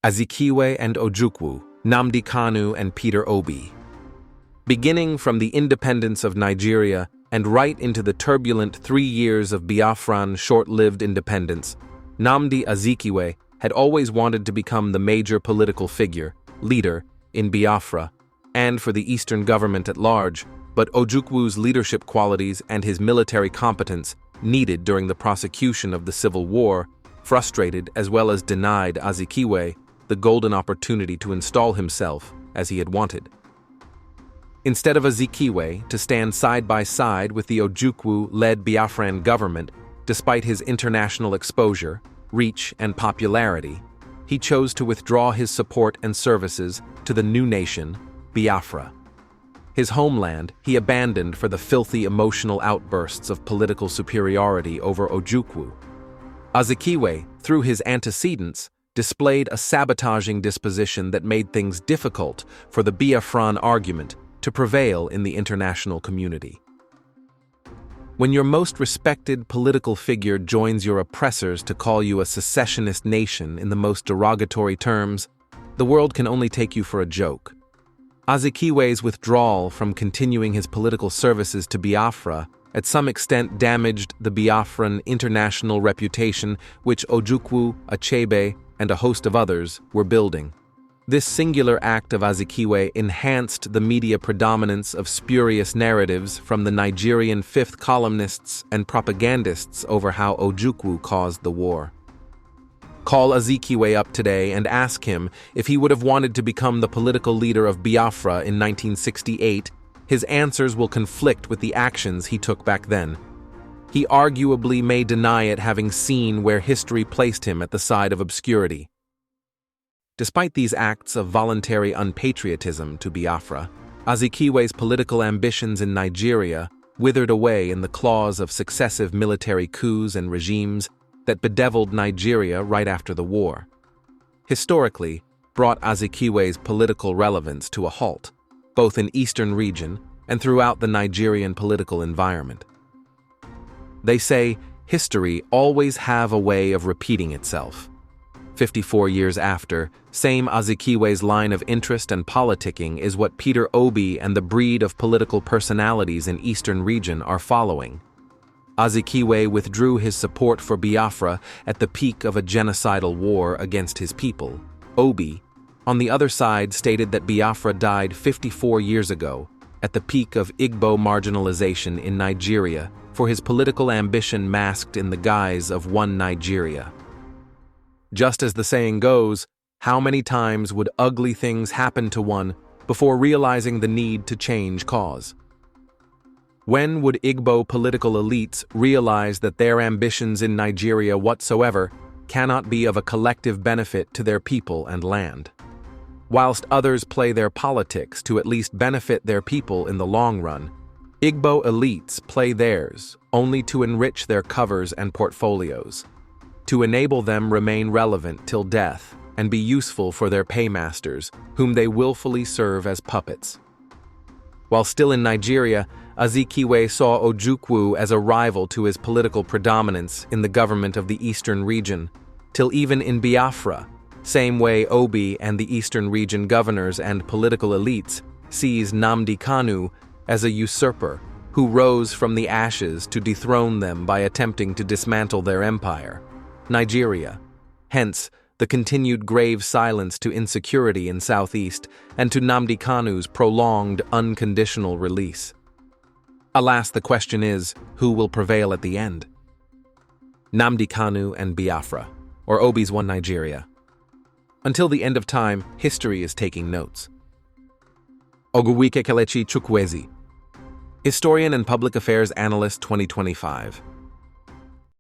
Azikiwe and Ojukwu, Nnamdi Kanu and Peter Obi. Beginning from the independence of Nigeria and right into the turbulent 3 years of Biafran short-lived independence, Nnamdi Azikiwe had always wanted to become the major political figure, leader, in Biafra, and for the Eastern government at large, but Ojukwu's leadership qualities and his military competence, needed during the prosecution of the Civil War, frustrated as well as denied Azikiwe the golden opportunity to install himself as he had wanted. Instead of Azikiwe to stand side by side with the Ojukwu-led Biafran government, despite his international exposure, reach, and popularity, he chose to withdraw his support and services to the new nation, Biafra. His homeland he abandoned for the filthy emotional outbursts of political superiority over Ojukwu. Azikiwe, through his antecedents, displayed a sabotaging disposition that made things difficult for the Biafran argument to prevail in the international community. When your most respected political figure joins your oppressors to call you a secessionist nation in the most derogatory terms, the world can only take you for a joke. Azikiwe's withdrawal from continuing his political services to Biafra at some extent damaged the Biafran international reputation which Ojukwu, Achebe, and a host of others were building. This singular act of Azikiwe enhanced the media predominance of spurious narratives from the Nigerian fifth columnists and propagandists over how Ojukwu caused the war. Call Azikiwe up today and ask him if he would have wanted to become the political leader of Biafra in 1968, his answers will conflict with the actions he took back then. He arguably may deny it, having seen where history placed him at the side of obscurity. Despite these acts of voluntary unpatriotism to Biafra, Azikiwe's political ambitions in Nigeria withered away in the claws of successive military coups and regimes that bedeviled Nigeria right after the war. Historically, brought Azikiwe's political relevance to a halt, both in Eastern region and throughout the Nigerian political environment. They say history always have a way of repeating itself. 54 years after, same Azikiwe's line of interest and politicking is what Peter Obi and the breed of political personalities in Eastern region are following. Azikiwe withdrew his support for Biafra at the peak of a genocidal war against his people. Obi, on the other side, stated that Biafra died 54 years ago, at the peak of Igbo marginalization in Nigeria, for his political ambition masked in the guise of one Nigeria. Just as the saying goes, how many times would ugly things happen to one before realizing the need to change cause? When would Igbo political elites realize that their ambitions in Nigeria whatsoever cannot be of a collective benefit to their people and land? Whilst others play their politics to at least benefit their people in the long run, Igbo elites play theirs only to enrich their covers and portfolios, to enable them remain relevant till death and be useful for their paymasters, whom they willfully serve as puppets. While still in Nigeria, Azikiwe saw Ojukwu as a rival to his political predominance in the government of the Eastern region, till even in Biafra, same way Obi and the Eastern region governors and political elites sees Nnamdi Kanu as a usurper who rose from the ashes to dethrone them by attempting to dismantle their empire, Nigeria. Hence, the continued grave silence to insecurity in Southeast and to Nnamdi Kanu's prolonged, unconditional release. Alas, the question is, who will prevail at the end? Nnamdi Kanu and Biafra, or Obi's One Nigeria. Until the end of time, history is taking notes. Ogwuike Kelechi Chukwueze, Historian and Public Affairs Analyst 2025.